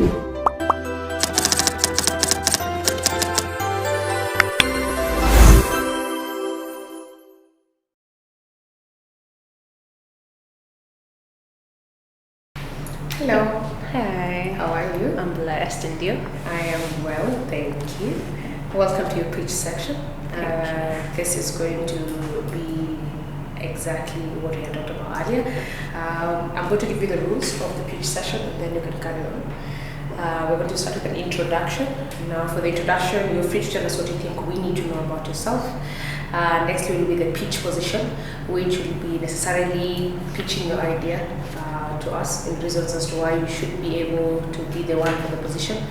Hello. Hi. How are you? I'm blessed, and you? I am well, thank you. Welcome to your pitch section. This is going to be exactly what we had talked about earlier. I'm going to give you the rules of the pitch session, and then you can carry on. We're going to start with an introduction. Now, for the introduction, you're free to tell us what you think we need to know about yourself. Next will be the pitch position, which will be necessarily pitching your idea to us and reasons as to why you should be able to be the one for the position.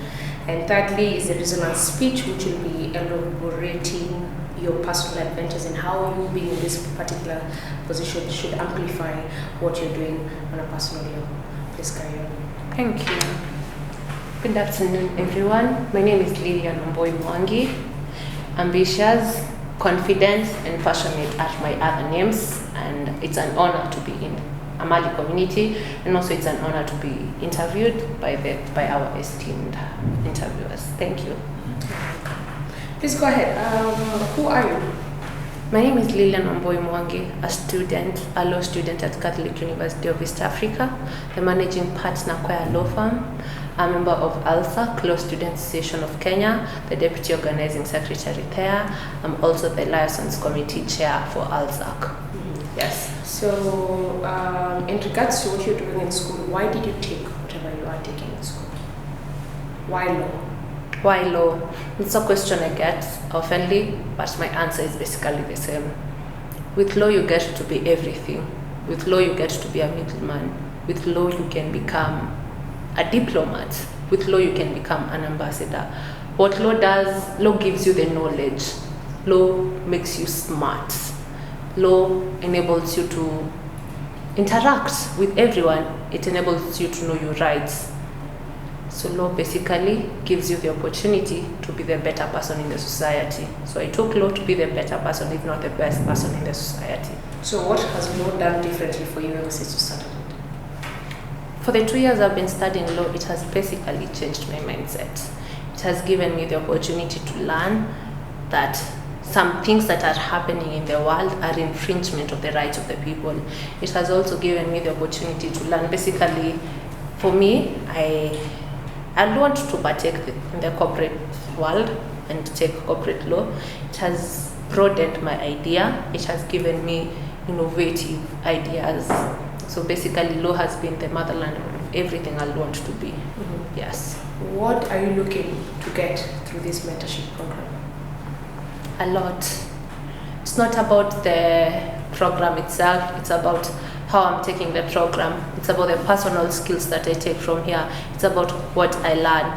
And thirdly is the resonance speech, which will be elaborating your personal adventures and how you being in this particular position should amplify what you're doing on a personal level. Please carry on. Thank you. Good afternoon, everyone. My name is Lilian Mwangi. Ambitious, confident, and passionate are my other names, and it's an honor to be in Amali community, and also it's an honor to be interviewed by our esteemed interviewers. Thank you. Please go ahead. Who are you? My name is Lilian Mwangi, a law student at Catholic University of East Africa, the managing partner Choir Law Firm, a member of ALSAC, Law Students Association of Kenya, the deputy organizing secretary there. I'm also the license committee chair for ALSAC. Yes. So, in regards to what you're doing in school, why did you take whatever you are taking in school? Why law? Why law? It's a question I get oftenly, but my answer is basically the same. With law, you get to be everything. With law, you get to be a middleman. With law, you can become a diplomat. With law, you can become an ambassador. What law does, law gives you the knowledge. Law makes you smart. Law enables you to interact with everyone. It enables you to know your rights. So law basically gives you the opportunity to be the better person in the society. So I took law to be the better person, if not the best person in the society. So what has law done differently for you ever since you started it? For the 2 years I've been studying law, it has basically changed my mindset. It has given me the opportunity to learn that some things that are happening in the world are infringement of the rights of the people. It has also given me the opportunity to learn. Basically, for me, I want to partake in the corporate world and take corporate law. It has broadened my idea. It has given me innovative ideas. So basically, law has been the motherland of everything I want to be. Mm-hmm. Yes. What are you looking to get through this mentorship program? A lot. It's not about the program itself, it's about how I'm taking the program. It's about the personal skills that I take from here. It's about what I learn.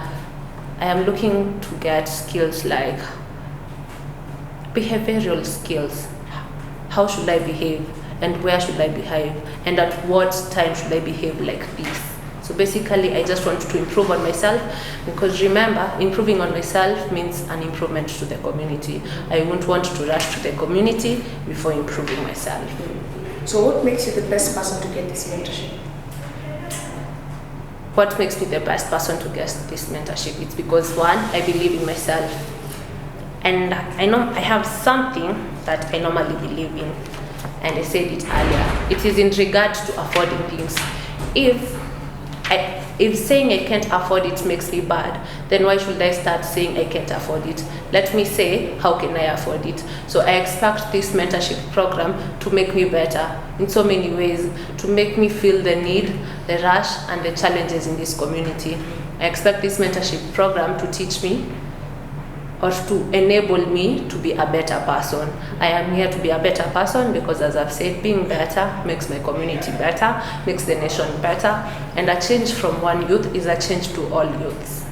I am looking to get skills like behavioral skills. How should I behave, and where should I behave, and at what time should I behave like this? So basically, I just want to improve on myself, because remember, improving on myself means an improvement to the community. I won't want to rush to the community before improving myself. So what makes you the best person to get this mentorship? What makes me the best person to get this mentorship? It's because, one, I believe in myself. And I know I have something that I normally believe in. And I said it earlier. It is in regard to affording things. If saying I can't afford it makes me bad, then why should I start saying I can't afford it? Let me say, how can I afford it? So I expect this mentorship program to make me better in so many ways, to make me feel the need, the rush, and the challenges in this community. I expect this mentorship program to teach me or to enable me to be a better person. I am here to be a better person because, as I've said, being better makes my community better, makes the nation better, and a change from one youth is a change to all youths.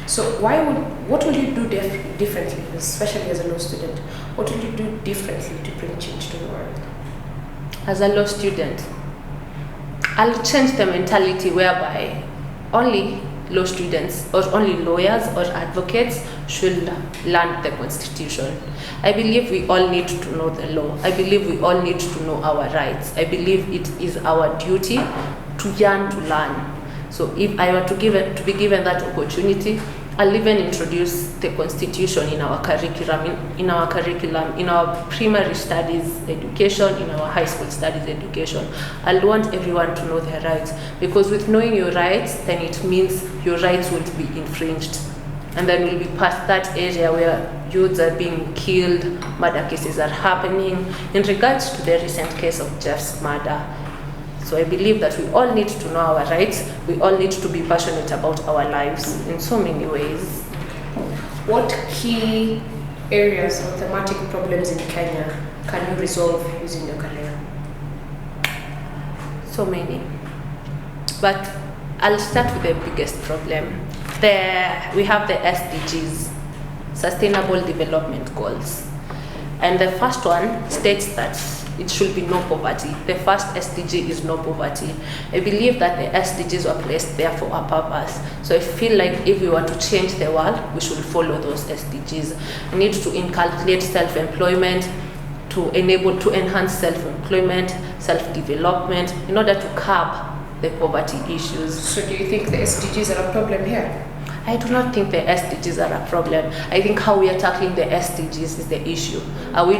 So what will you do differently, especially as a law student? What will you do differently to bring change to the world? As a law student, I'll change the mentality whereby only law students or only lawyers or advocates should learn the Constitution. I believe we all need to know the law. I believe we all need to know our rights. I believe it is our duty to yearn to learn. So if I were to be given that opportunity, I'll even introduce the Constitution in our curriculum, in our primary studies education, in our high school studies education. I'll want everyone to know their rights, because with knowing your rights, then it means your rights won't be infringed. And then we'll be past that area where youths are being killed, murder cases are happening, in regards to the recent case of Jeff's murder. So I believe that we all need to know our rights. We all need to be passionate about our lives in so many ways. What key areas or thematic problems in Kenya can you resolve using your career? So many. But I'll start with the biggest problem. We have the SDGs, Sustainable Development Goals. And the first one states that it should be no poverty. The first SDG is no poverty. I believe that the SDGs were placed there for a purpose. So I feel like if we want to change the world, we should follow those SDGs. We need to inculcate self-employment, to enhance self-employment, self-development, in order to curb the poverty issues. So do you think the SDGs are a problem here? I do not think the SDGs are a problem. I think how we are tackling the SDGs is the issue. Are we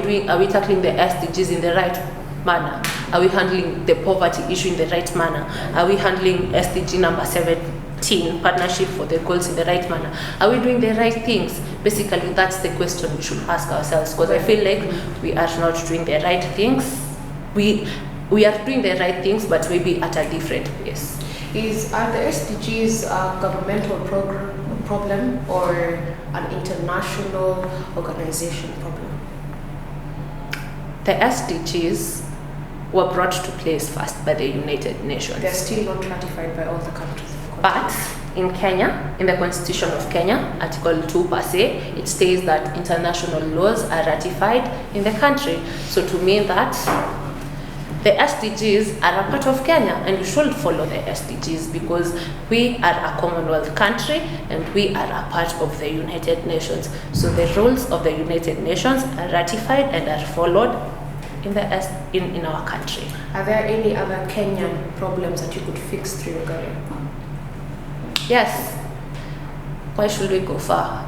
tackling the SDGs in the right manner? Are we handling the poverty issue in the right manner? Are we handling SDG number 17, partnership for the goals, in the right manner? Are we doing the right things? Basically, that's the question we should ask ourselves, because I feel like we are not doing the right things. We are doing the right things, but maybe at a different pace. Are the SDGs a governmental problem or an international organization problem? The SDGs were brought to place first by the United Nations. They're still not ratified by all the countries. But in Kenya, in the Constitution of Kenya, Article 2 per se, it states that international laws are ratified in the country. So to mean that the SDGs are a part of Kenya, and we should follow the SDGs because we are a Commonwealth country and we are a part of the United Nations. So the rules of the United Nations are ratified and are followed in our country. Are there any other Kenyan problems that you could fix through your career? Yes. Why should we go far?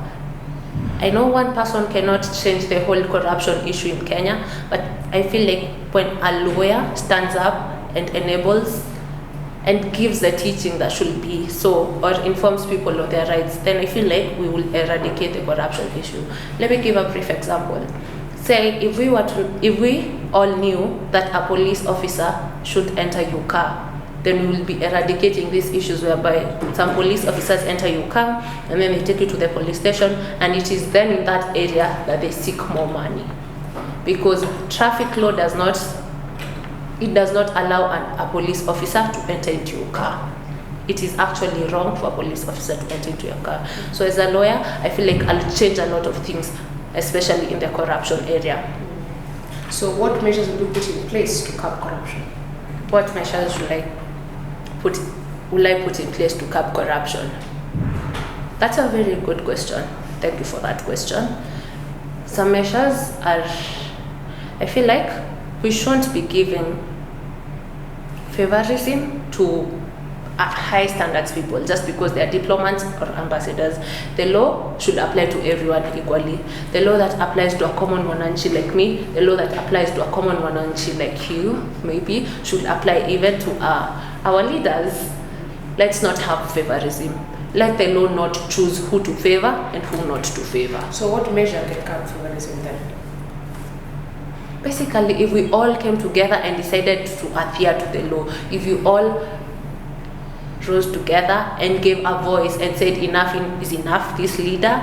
I know one person cannot change the whole corruption issue in Kenya, but I feel like when a lawyer stands up and enables and gives the teaching that should be so, or informs people of their rights, then I feel like we will eradicate the corruption issue. Let me give a brief example. Say if we all knew that a police officer should enter your car, then we will be eradicating these issues whereby some police officers enter your car and then they take you to the police station, and it is then in that area that they seek more money. Because traffic law does not allow a police officer to enter into your car. It is actually wrong for a police officer to enter into your car. So as a lawyer, I feel like I'll change a lot of things, especially in the corruption area. So what measures will you put in place to curb corruption? What measures will I put in place to curb corruption? That's a very good question. Thank you for that question. Some measures are, I feel like we shouldn't be giving favorism to high standards people just because they are diplomats or ambassadors. The law should apply to everyone equally. The law that applies to a common mwananchi like me, the law that applies to a common mwananchi like you, maybe, should apply even to our leaders. Let's not have favorism. Let the law not choose who to favor and who not to favor. So what measure can curb favorism then? Basically, if we all came together and decided to adhere to the law, if you all rose together and gave a voice and said enough is enough, this leader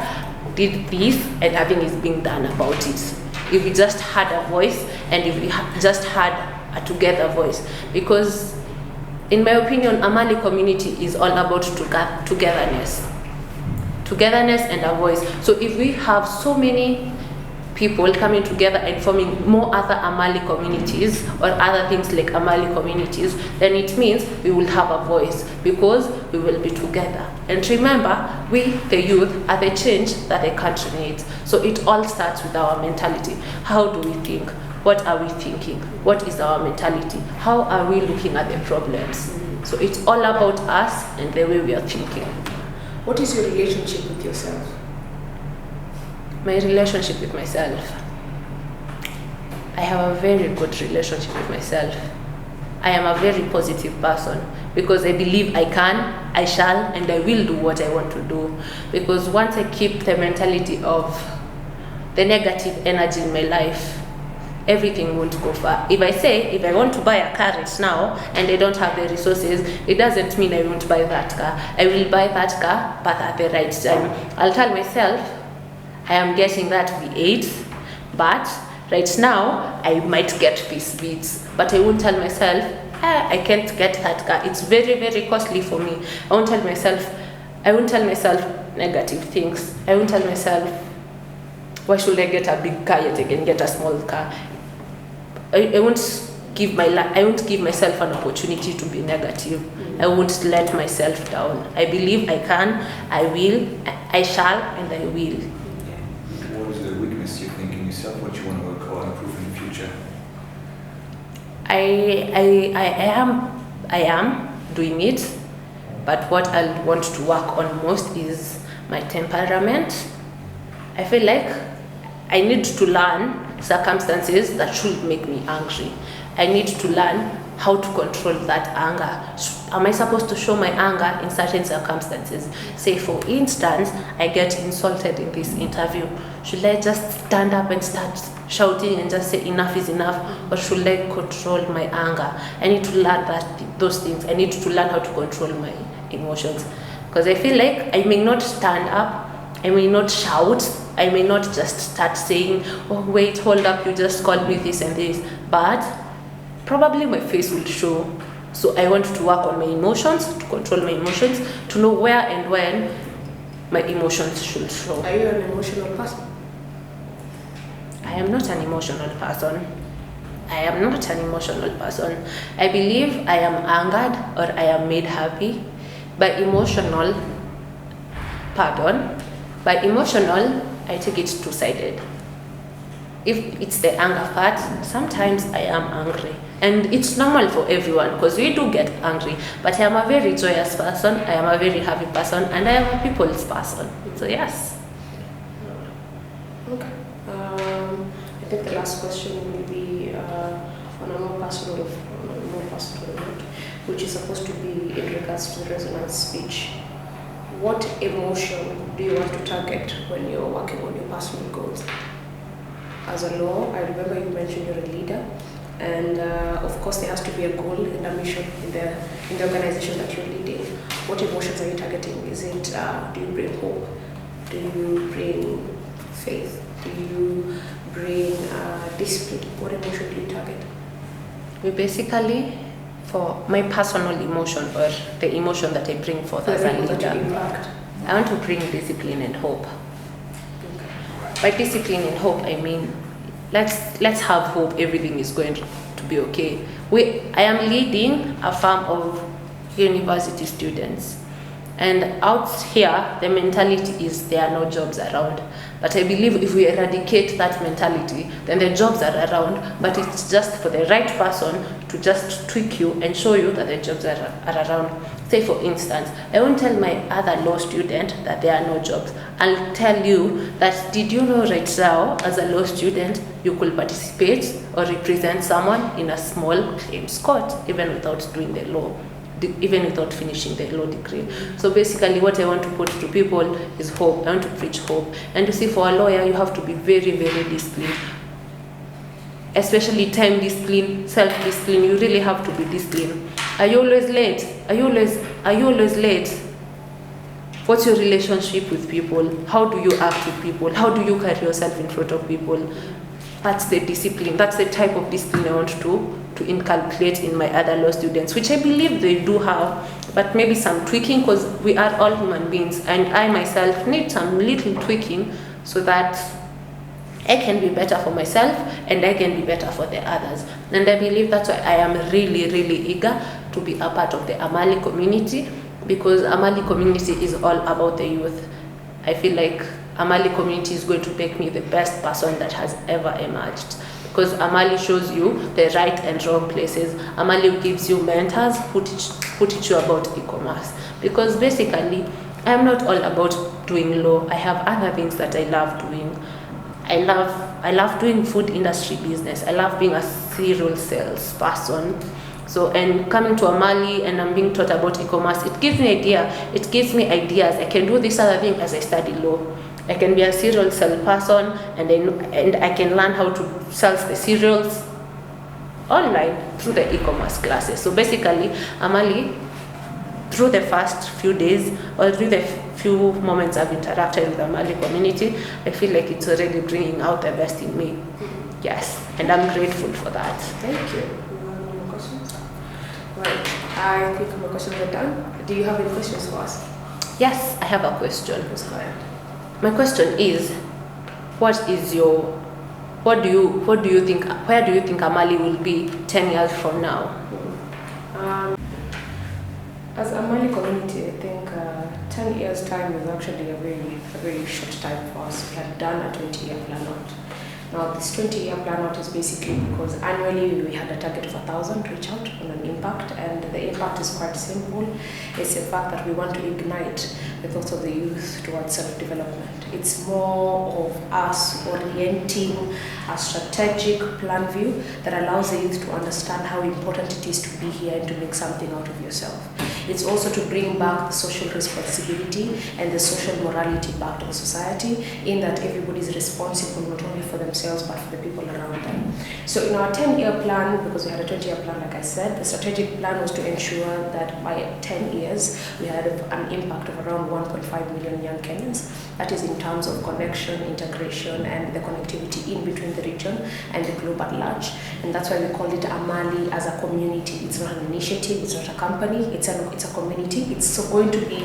did this and nothing is being done about it. If we just had a voice and if we just had a together voice, because in my opinion, Amali community is all about togetherness and a voice. So if we have so many people coming together and forming more other Amali communities or other things like Amali communities, then it means we will have a voice because we will be together. And remember, we, the youth, are the change that the country needs. So it all starts with our mentality. How do we think? What are we thinking? What is our mentality? How are we looking at the problems? So it's all about us and the way we are thinking. What is your relationship with yourself? My relationship with myself. I have a very good relationship with myself. I am a very positive person because I believe I can, I shall, and I will do what I want to do. Because once I keep the mentality of the negative energy in my life, everything won't go far. If I want to buy a car right now and I don't have the resources, it doesn't mean I won't buy that car. I will buy that car, but at the right time. I'll tell myself, I am getting that V8, but right now I might get these beats. But I won't tell myself, I can't get that car. It's very, very costly for me. I won't tell myself negative things. I won't tell myself, why should I get a big car yet again, get a small car? I won't give myself an opportunity to be negative. I won't let myself down. I believe I can, I will, I shall, and I will. What is the weakness you think in yourself? What you want to work on, improve in the future? I am doing it, but what I want to work on most is my temperament. I feel like I need to learn circumstances that should make me angry. I need to learn how to control that anger. Am I supposed to show my anger in certain circumstances? Say, for instance, I get insulted in this interview. Should I just stand up and start shouting and just say enough is enough? Or should I control my anger? I need to learn those things. I need to learn how to control my emotions. Because I feel like I may not stand up, I may not shout, I may not just start saying, oh wait, hold up, you just called me this and this, but probably my face will show. So I want to work on my emotions, to control my emotions, to know where and when my emotions should show. Are you an emotional person? I am not an emotional person. I believe I am angered or I am made happy by emotional, I take it two-sided. If it's the anger part, sometimes I am angry. And it's normal for everyone because we do get angry. But I am a very joyous person, I am a very happy person, and I am a people's person. So yes. Okay. I think the last question will be on a more personal note, which is supposed to be in regards to resonance speech. What emotion do you want to target when you're working on your personal goals? As a law, I remember you mentioned you're a leader, and of course there has to be a goal and a mission in the organization that you're leading. What emotions are you targeting? Is it, do you bring hope? Do you bring faith? Do you bring discipline? What emotion do you target? We basically, for my personal emotion or the emotion that I bring forth as a leader, I want to bring discipline and hope. By discipline and hope, I mean, let's have hope everything is going to be okay. I am leading a farm of university students. And out here, the mentality is there are no jobs around. But I believe if we eradicate that mentality, then the jobs are around, but it's just for the right person to just tweak you and show you that the jobs are around. Say for instance, I won't tell my other law student that there are no jobs. I'll tell you that, did you know right now, as a law student, you could participate or represent someone in a small claims court, even without doing the law, even without finishing the law degree. So basically what I want to put to people is hope. I want to preach hope. And you see, for a lawyer, you have to be very, very disciplined. Especially time discipline, self-discipline, you really have to be disciplined. Are you always late? Are you always late? What's your relationship with people? How do you act with people? How do you carry yourself in front of people? That's the discipline. That's the type of discipline I want to inculcate in my other law students, which I believe they do have, but maybe some tweaking, because we are all human beings, and I myself need some little tweaking so that I can be better for myself and I can be better for the others. And I believe that's why I am really, really eager to be a part of the Amali community, because Amali community is all about the youth. I feel like Amali community is going to make me the best person that has ever emerged. Because Amali shows you the right and wrong places. Amali gives you mentors who teach you about e-commerce. Because basically, I'm not all about doing law. I have other things that I love doing. I love doing food industry business. I love being a cereal sales person. So, and coming to Amali and I'm being taught about e-commerce, it gives me ideas. I can do this other thing as I study law. I can be a cereal sell person and I can learn how to sell the cereals online through the e-commerce classes. So basically, Amali, through the first few days or through the few moments I've interacted with the Amali community, I feel like it's already bringing out the best in me. Yes, and I'm grateful for that. Thank you. You have any more questions? Right. I think my questions are done. Do you have any questions for us? Yes, I have a question. Let's go ahead. My question is, where do you think Amali will be 10 years from now? As a Amali community, I think 10 years time is actually a very short time for us. We had done a 20-year plan out. Now this 20-year plan out is basically because annually we had a target of 1,000 reach out on an impact, and the impact is quite simple. It's the fact that we want to ignite the thoughts of the youth towards self-development. It's more of us orienting a strategic plan view that allows the youth to understand how important it is to be here and to make something out of yourself. It's also to bring back the social responsibility and the social morality back to the society, in that everybody is responsible not only for themselves but for the people around them. So in our 10-year plan, because we had a 20-year plan like I said, the strategic plan was to ensure that by 10 years we had an impact of around 1.5 million young Kenyans. That is in terms of connection, integration, and the connectivity in between the region and the globe at large. And that's why we call it Amali as a community. It's not an initiative, it's not a company, it's a community. It's so going to be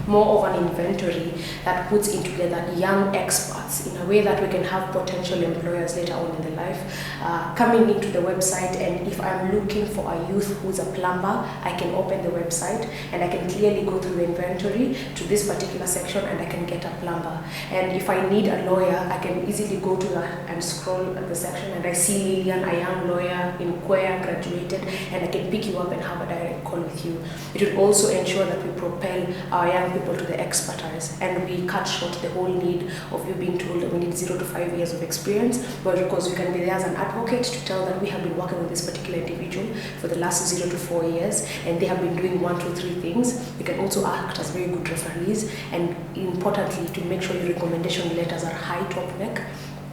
more of an inventory that puts in together young experts in a way that we can have potential employers later on in their life coming into the website. And if I'm looking for a youth who's a plumber, I can open the website and I can clearly go through the inventory to this particular section and I can get a plumber. And if I need a lawyer, I can easily go to that and scroll at the section and I see Lillian, a young lawyer in Queer, graduated, and I can pick you up and have a direct call with you. It will also ensure that we propel our young people to the expertise, and we cut short the whole need of you being told that we need 0 to 5 years of experience, but because we can be there as an advocate to tell that we have been working with this particular individual for the last 0 to 4 years and they have been doing 1, 2, 3 things. We can also act as very good referees, and importantly to make sure your recommendation letters are high top neck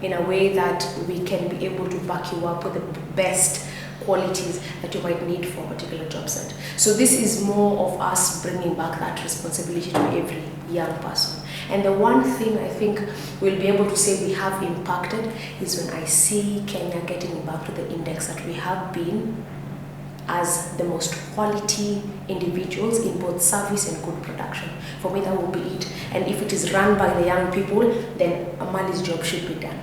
in a way that we can be able to back you up with the best qualities that you might need for a particular job set. So this is more of us bringing back that responsibility to every young person. And the one thing I think we'll be able to say we have impacted is when I see Kenya getting back to the index that we have been as the most quality individuals in both service and good production. For me, that will be it. And if it is run by the young people, then Amali's job should be done.